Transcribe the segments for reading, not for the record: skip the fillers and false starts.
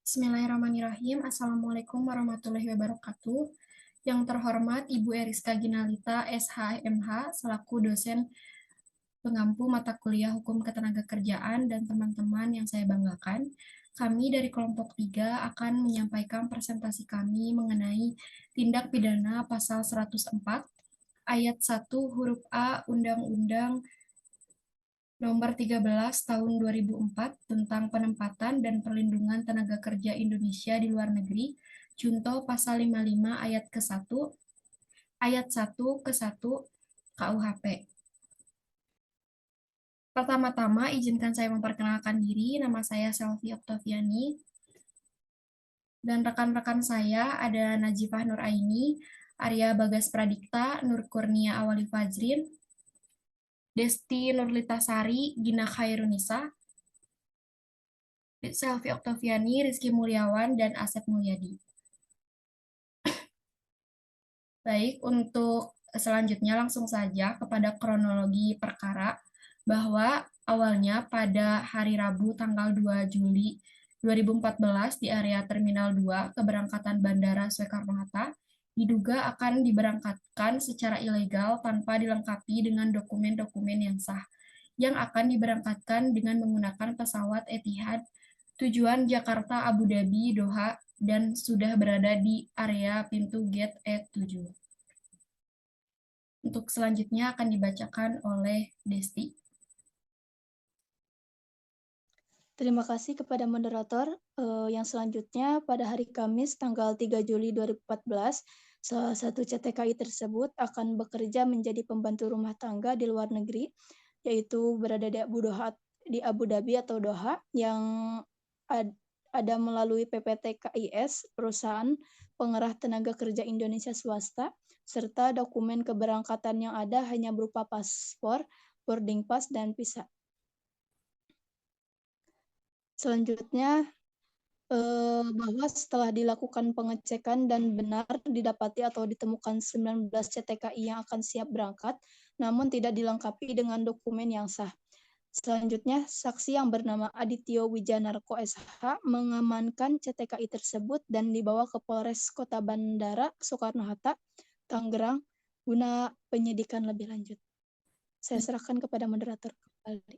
Bismillahirrahmanirrahim. Assalamualaikum warahmatullahi wabarakatuh. Yang terhormat Ibu Eriska Ginalita, SHMH, selaku dosen pengampu mata kuliah Hukum Ketenagakerjaan dan teman-teman yang saya banggakan, kami dari kelompok 3 akan menyampaikan presentasi kami mengenai tindak pidana pasal 104 ayat 1 huruf A Undang-Undang Nomor 13 Tahun 2004 tentang penempatan dan perlindungan tenaga kerja Indonesia di luar negeri, Junto Pasal 55 ayat ke-1, ayat 1 ke-1 KUHP. Pertama-tama, izinkan saya memperkenalkan diri. Nama saya Selvi Oktaviani. Dan rekan-rekan saya ada Najifah Nuraini, Arya Bagas Pradikta, Nur Kurnia Awali Fajrin, Desti Nurlitasari, Gina Khairunisa, Selvi Oktaviani, Rizky Mulyawan, dan Asep Mulyadi. Baik, untuk selanjutnya langsung saja kepada kronologi perkara, bahwa awalnya pada hari Rabu tanggal 2 Juli 2014 di area Terminal 2 keberangkatan Bandara Soekarno-Hatta diduga akan diberangkatkan secara ilegal tanpa dilengkapi dengan dokumen-dokumen yang sah, yang akan diberangkatkan dengan menggunakan pesawat Etihad tujuan Jakarta, Abu Dhabi, Doha, dan sudah berada di area pintu gate E7. Untuk selanjutnya akan dibacakan oleh Desti. Terima kasih kepada moderator. Yang selanjutnya, pada hari Kamis tanggal 3 Juli 2014, salah satu CTKI tersebut akan bekerja menjadi pembantu rumah tangga di luar negeri, yaitu berada di Abu Dhabi atau Doha, yang ada melalui PPT KIS, perusahaan pengerah tenaga kerja Indonesia swasta, serta dokumen keberangkatan yang ada hanya berupa paspor, boarding pass, dan visa. Selanjutnya, bahwa setelah dilakukan pengecekan dan benar didapati atau ditemukan 19 CTKI yang akan siap berangkat, namun tidak dilengkapi dengan dokumen yang sah. Selanjutnya, saksi yang bernama Adityo Wijanarko SH mengamankan CTKI tersebut dan dibawa ke Polres Kota Bandara Soekarno-Hatta, Tangerang, guna penyidikan lebih lanjut. Saya serahkan kepada moderator kembali.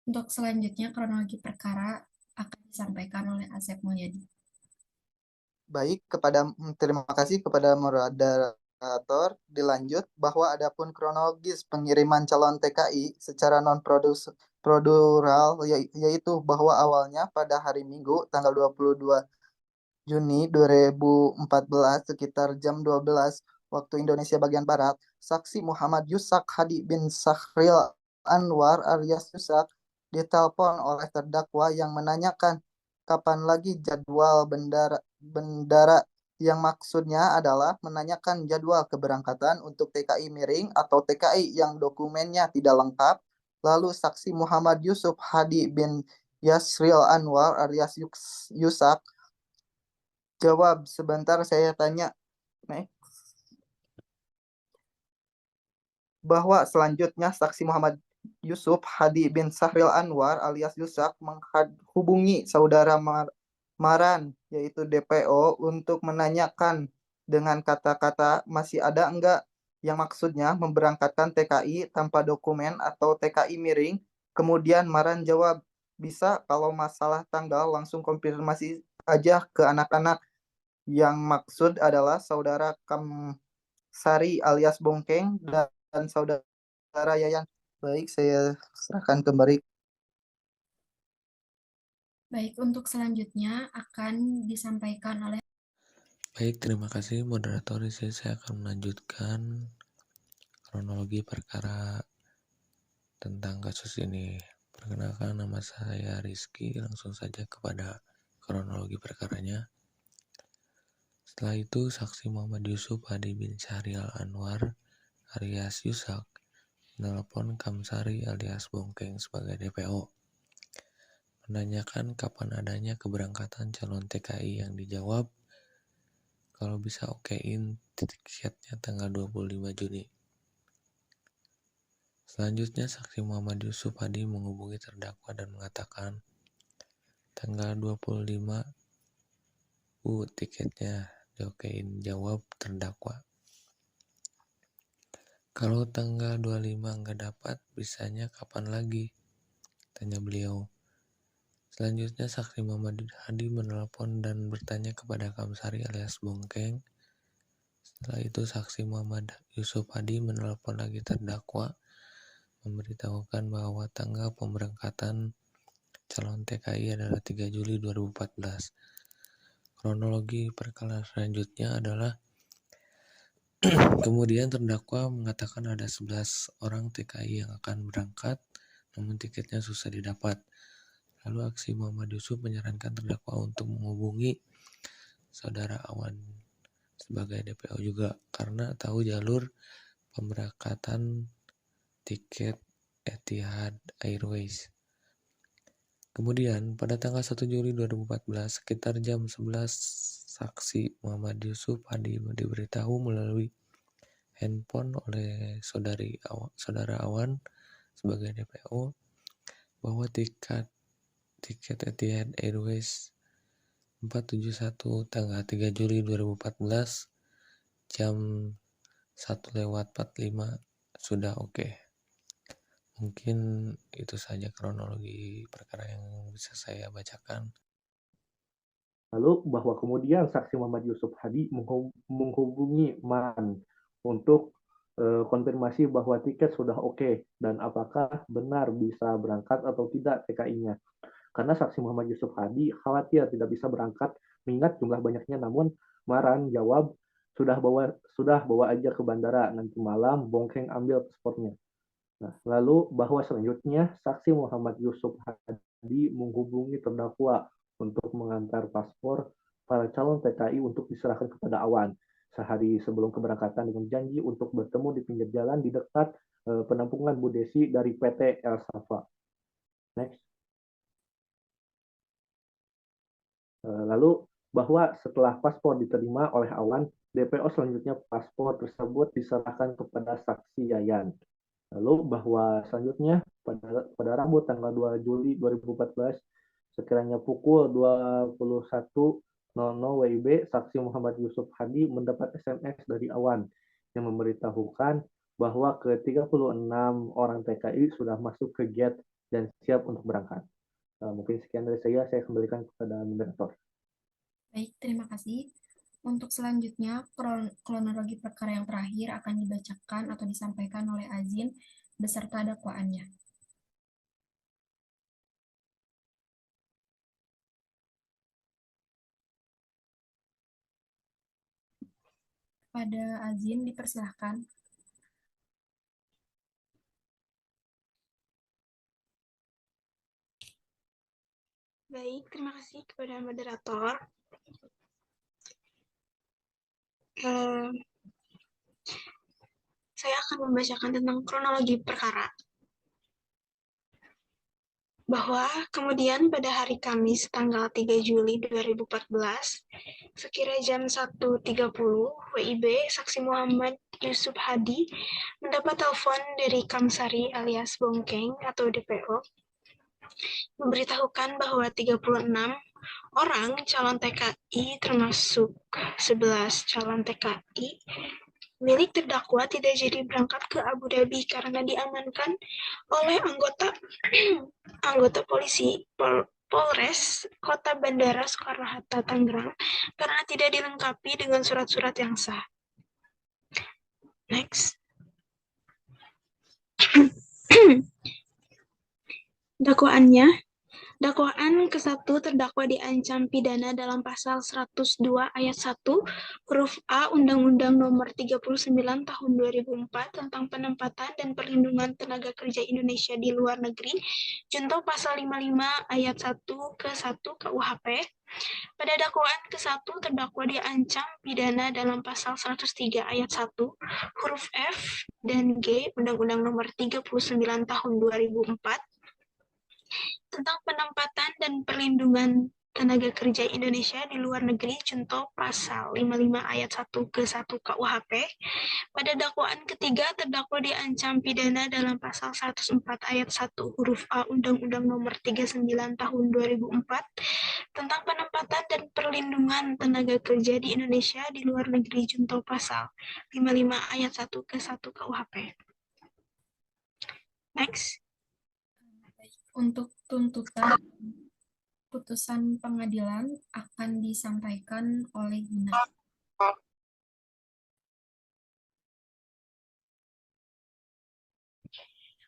Untuk selanjutnya kronologi perkara akan disampaikan oleh Asep Mulyadi. Baik, terima kasih kepada moderator. Dilanjut bahwa adapun kronologis pengiriman calon TKI secara non-prosedural yaitu bahwa awalnya pada hari Minggu tanggal 22 Juni 2014 sekitar jam 12 waktu Indonesia bagian Barat, saksi Muhammad Yusak Hadi bin Sahril Anwar alias Yusak ditelepon oleh terdakwa yang menanyakan kapan lagi jadwal bendara yang maksudnya adalah menanyakan jadwal keberangkatan untuk TKI miring atau TKI yang dokumennya tidak lengkap. Lalu saksi Muhammad Yusuf Hadi bin Yasril Anwar alias Yusak jawab, sebentar saya tanya. Bahwa selanjutnya saksi Muhammad Yusuf Hadi bin Sahril Anwar alias Yusak menghubungi saudara Maran yaitu DPO untuk menanyakan dengan kata-kata masih ada enggak yang maksudnya memberangkatkan TKI tanpa dokumen atau TKI miring. Kemudian Maran jawab, bisa kalau masalah tanggal langsung konfirmasi aja ke anak-anak. Yang maksud adalah saudara Kamsari alias Bongkeng dan saudara Yayan. Baik, saya serahkan kembali. Baik, untuk selanjutnya akan disampaikan oleh. Baik, terima kasih moderator. Saya akan melanjutkan kronologi perkara tentang kasus ini. Perkenalkan, nama saya Rizky. Langsung saja kepada kronologi perkaranya. Setelah itu, saksi Muhammad Yusuf Hadi bin Syahrial Anwar alias Yusak menelepon Kamsari alias Bongkeng sebagai DPO, menanyakan kapan adanya keberangkatan calon TKI yang dijawab kalau bisa okein tiketnya tanggal 25 Juni. Selanjutnya, saksi Muhammad Yusuf Hadi menghubungi terdakwa dan mengatakan tanggal 25 Bu, tiketnya diokein, jawab terdakwa. Kalau tanggal 25 nggak dapat, bisanya kapan lagi? Tanya beliau. Selanjutnya saksi Muhammad Hadi menelpon dan bertanya kepada Kamsari alias Bongkeng. Setelah itu saksi Muhammad Yusuf Hadi menelpon lagi terdakwa, memberitahukan bahwa tanggal pemberangkatan calon TKI adalah 3 Juli 2014. Kronologi perkara selanjutnya adalah kemudian terdakwa mengatakan ada 11 orang TKI yang akan berangkat, namun tiketnya susah didapat. Lalu aksi Muhammad Yusuf menyarankan terdakwa untuk menghubungi saudara Awan sebagai DPO juga karena tahu jalur pemberangkatan tiket Etihad Airways. Kemudian pada tanggal 1 Juli 2014 sekitar jam 11 saksi Muhammad Yusuf Hadi diberitahu melalui handphone oleh saudara Awan sebagai DPO bahwa tiket Etihad Airways 471 tanggal 3 Juli 2014 jam 1:45 sudah oke. Mungkin itu saja kronologi perkara yang bisa saya bacakan. Lalu bahwa kemudian saksi Muhammad Yusuf Hadi menghubungi MAN untuk konfirmasi bahwa tiket sudah oke dan apakah benar bisa berangkat atau tidak TKI-nya. Karena saksi Muhammad Yusuf Hadi khawatir tidak bisa berangkat mengingat jumlah banyaknya, namun MAN jawab sudah bawa aja ke bandara, nanti malam Bongkeng ambil paspornya. Nah, lalu bahwa selanjutnya saksi Muhammad Yusuf Hadi menghubungi terdakwa untuk mengantar paspor para calon TKI untuk diserahkan kepada Awan sehari sebelum keberangkatan dengan janji untuk bertemu di pinggir jalan di dekat penampungan Bu Desi dari PT El Safa. Next. Lalu bahwa setelah paspor diterima oleh Awan, DPO selanjutnya paspor tersebut diserahkan kepada saksi Yayan. Lalu bahwa selanjutnya pada Rabu tanggal 2 Juli 2014 sekiranya pukul 21.00 WIB, saksi Muhammad Yusuf Hadi mendapat SMS dari Awan yang memberitahukan bahwa ke-36 orang TKI sudah masuk ke gate dan siap untuk berangkat. Mungkin sekian dari saya kembalikan kepada moderator. Baik, terima kasih. Untuk selanjutnya, kronologi perkara yang terakhir akan dibacakan atau disampaikan oleh Azin beserta dakwaannya. Pada Azin dipersilahkan. Baik, terima kasih kepada moderator. Saya akan membacakan tentang kronologi perkara. Bahwa kemudian pada hari Kamis tanggal 3 Juli 2014, sekira jam 1.30 WIB, saksi Muhammad Yusuf Hadi mendapat telepon dari Kamsari alias Bongkeng atau DPO, memberitahukan bahwa 36 orang calon TKI termasuk 11 calon TKI milik terdakwa tidak jadi berangkat ke Abu Dhabi karena diamankan oleh anggota polisi Polres Kota Bandara Soekarno-Hatta Tangerang karena tidak dilengkapi dengan surat-surat yang sah. Next. Dakwaan ke-1, terdakwa diancam pidana dalam pasal 102 ayat 1 huruf A Undang-Undang Nomor 39 Tahun 2004 tentang penempatan dan perlindungan tenaga kerja Indonesia di luar negeri, junto pasal 55 ayat 1 ke 1 KUHP. Pada dakwaan ke-1, terdakwa diancam pidana dalam pasal 103 ayat 1 huruf F dan G Undang-Undang Nomor 39 Tahun 2004 tentang penempatan dan perlindungan Tenaga Kerja Indonesia di Luar Negeri contoh pasal 55 ayat 1 ke 1 KUHP. Pada dakwaan ketiga, terdakwa diancam pidana dalam pasal 104 ayat 1 huruf A Undang-Undang Nomor 39 Tahun 2004 tentang penempatan dan perlindungan tenaga kerja di Indonesia di luar negeri contoh pasal 55 ayat 1 ke 1 KUHP. Next. Untuk tuntutan putusan pengadilan akan disampaikan oleh Gina.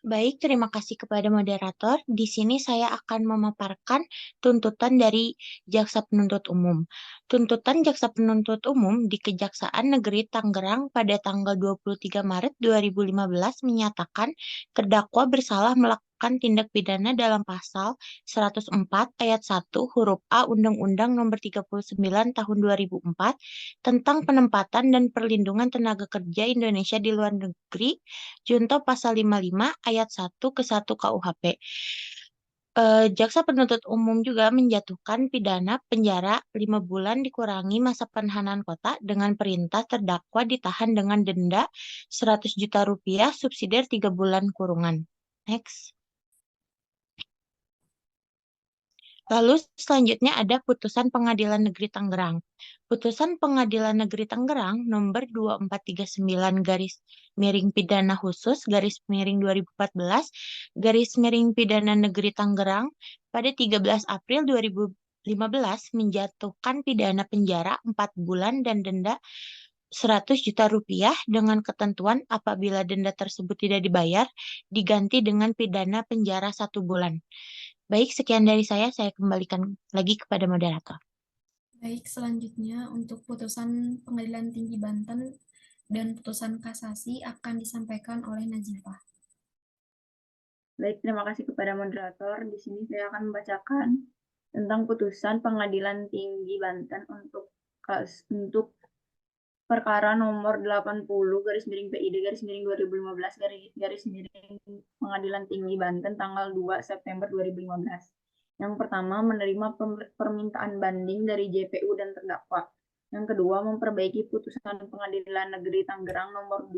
Baik, terima kasih kepada moderator. Di sini saya akan memaparkan tuntutan dari Jaksa Penuntut Umum. Tuntutan Jaksa Penuntut Umum di Kejaksaan Negeri Tangerang pada tanggal 23 Maret 2015 menyatakan terdakwa bersalah melakukan tindak pidana dalam pasal 104 ayat 1 huruf A Undang-Undang Nomor 39 Tahun 2004 tentang penempatan dan perlindungan tenaga kerja Indonesia di luar negeri junto pasal 55 ayat 1 ke 1 KUHP. Jaksa Penuntut Umum juga menjatuhkan pidana penjara 5 bulan dikurangi masa penahanan kota dengan perintah terdakwa ditahan dengan denda 100 juta rupiah subsidiar 3 bulan kurungan. Next. Lalu selanjutnya ada putusan Pengadilan Negeri Tangerang. Putusan Pengadilan Negeri Tangerang nomor 2439 garis miring pidana khusus garis miring 2014 garis miring pidana negeri Tangerang pada 13 April 2015 menjatuhkan pidana penjara 4 bulan dan denda 100 juta rupiah dengan ketentuan apabila denda tersebut tidak dibayar diganti dengan pidana penjara 1 bulan. Baik, sekian dari saya kembalikan lagi kepada moderator. Baik, selanjutnya untuk putusan Pengadilan Tinggi Banten dan putusan kasasi akan disampaikan oleh Nazifah. Baik, terima kasih kepada moderator. Di sini saya akan membacakan tentang putusan Pengadilan Tinggi Banten untuk perkara nomor 80 garis miring PID garis miring 2015 garis miring Pengadilan Tinggi Banten tanggal 2 September 2015. Yang pertama, menerima permintaan banding dari JPU dan terdakwa. Yang kedua, memperbaiki putusan Pengadilan Negeri Tangerang nomor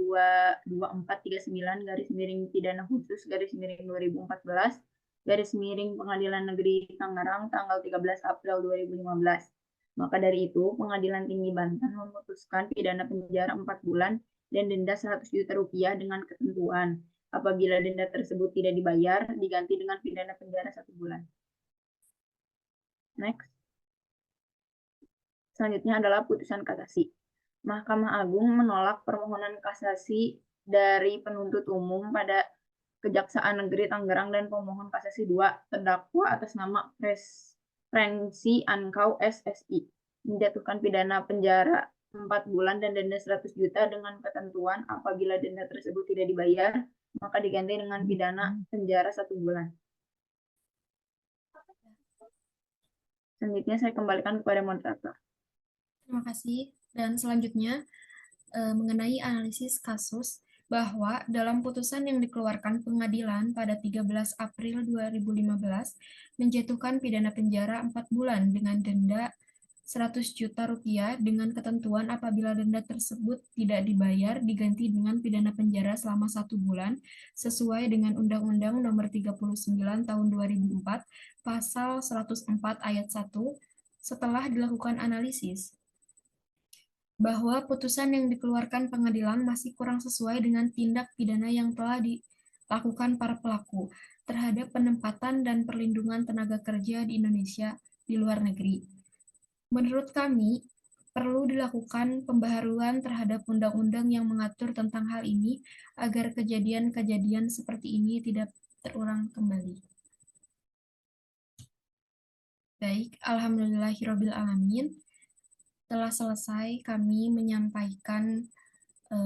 22439 garis miring pidana khusus garis miring 2014 garis miring Pengadilan Negeri Tangerang tanggal 13 April 2015. Maka dari itu, Pengadilan Tinggi Banten memutuskan pidana penjara 4 bulan dan denda 100 juta rupiah dengan ketentuan. Apabila denda tersebut tidak dibayar, diganti dengan pidana penjara 1 bulan. Next. Selanjutnya adalah putusan kasasi. Mahkamah Agung menolak permohonan kasasi dari penuntut umum pada Kejaksaan Negeri Tangerang dan pemohon kasasi 2 terdakwa atas nama Frenzy Ankau SSI menjatuhkan pidana penjara 4 bulan dan denda 100 juta dengan ketentuan apabila denda tersebut tidak dibayar maka diganti dengan pidana penjara 1 bulan. Selanjutnya saya kembalikan kepada moderator. Terima kasih. Dan selanjutnya mengenai analisis kasus bahwa dalam putusan yang dikeluarkan pengadilan pada 13 April 2015 menjatuhkan pidana penjara 4 bulan dengan denda 100 juta rupiah dengan ketentuan apabila denda tersebut tidak dibayar diganti dengan pidana penjara selama 1 bulan sesuai dengan Undang-Undang Nomor 39 Tahun 2004 Pasal 104 Ayat 1 setelah dilakukan analisis bahwa putusan yang dikeluarkan pengadilan masih kurang sesuai dengan tindak pidana yang telah dilakukan para pelaku terhadap penempatan dan perlindungan tenaga kerja di Indonesia di luar negeri. Menurut kami, perlu dilakukan pembaharuan terhadap undang-undang yang mengatur tentang hal ini agar kejadian-kejadian seperti ini tidak terulang kembali. Baik, alhamdulillahirrabbilalamin. Telah selesai kami menyampaikan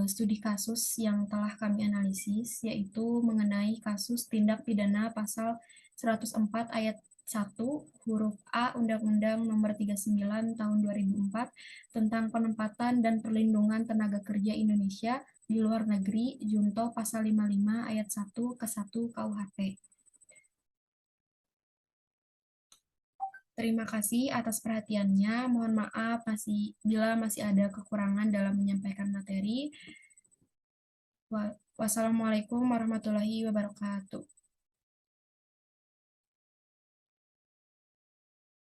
studi kasus yang telah kami analisis, yaitu mengenai kasus tindak pidana pasal 104 ayat 1 huruf A Undang-Undang Nomor 39 Tahun 2004 tentang penempatan dan perlindungan tenaga kerja Indonesia di luar negeri junto pasal 55 ayat 1 ke 1 KUHP. Terima kasih atas perhatiannya. Mohon maaf bila masih ada kekurangan dalam menyampaikan materi. Wassalamualaikum warahmatullahi wabarakatuh.